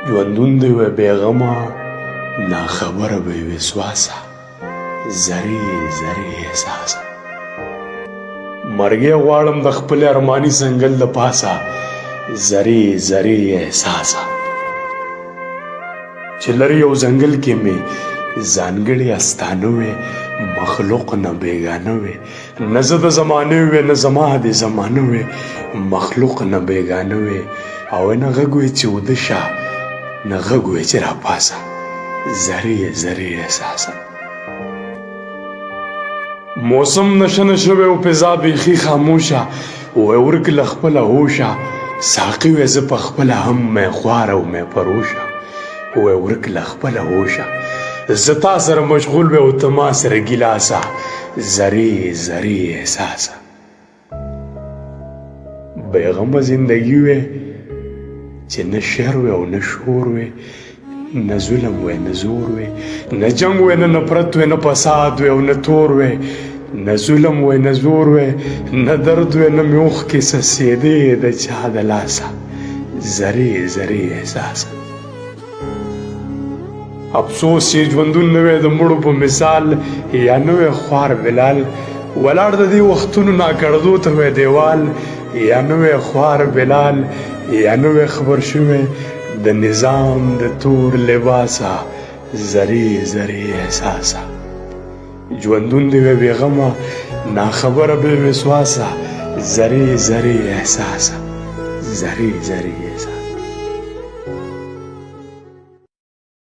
ژوندون دې وی بېغمه ناخبره به یې وسواسه زرې زرې احساسه مرګې غواړم د خپل ارماني ځنګل د پاسه زرې زرې احساسه چې لرې یو ځنګل کې مې ځانګړې استانه وې مخلوق نه بېګانه وې نه زه د زمانې وې نه زما د زمانه وې مخلوق نه بېګانه وې او نه غږ وې چې وده شه نه غږ وې چې راپاسه زرې زرې احساسه موسم نشه نشه وې او فضا بیخي خاموشه وې ورک له خپله هوشه ساقي وې زه په خپله هم مې خواره او مې پروشه وې ورک له خپله هوشه زه تا سره مشغول وې او ته ما سره ګیلاسه زرې زرې احساسه بېغمه زندګي وې چې نه شر وې او نه شور وې نه ظلم وې نه زور وې نه جنګ وې نه نفرت وې نه فساد وې او نه تور وې نه ظلم وې نه زور وې نه درد وې نه مې اوښکې څڅېدې د چا د لاسه زرې زرې احساسه افسوس چې ژوندون نه وې د مړو په مثال یا نه وې خوار بلال ولاړ د دې وختونو ناکړدو ته وې دیوال یا نه وې خوار بلال یا نه وې خبر شوې د نظام د تور لباسه زرې زرې احساسه ژوندون دې وې بېغمه ناخبره بې وسواسه زرې زرې احساسه زرې زرې احساسه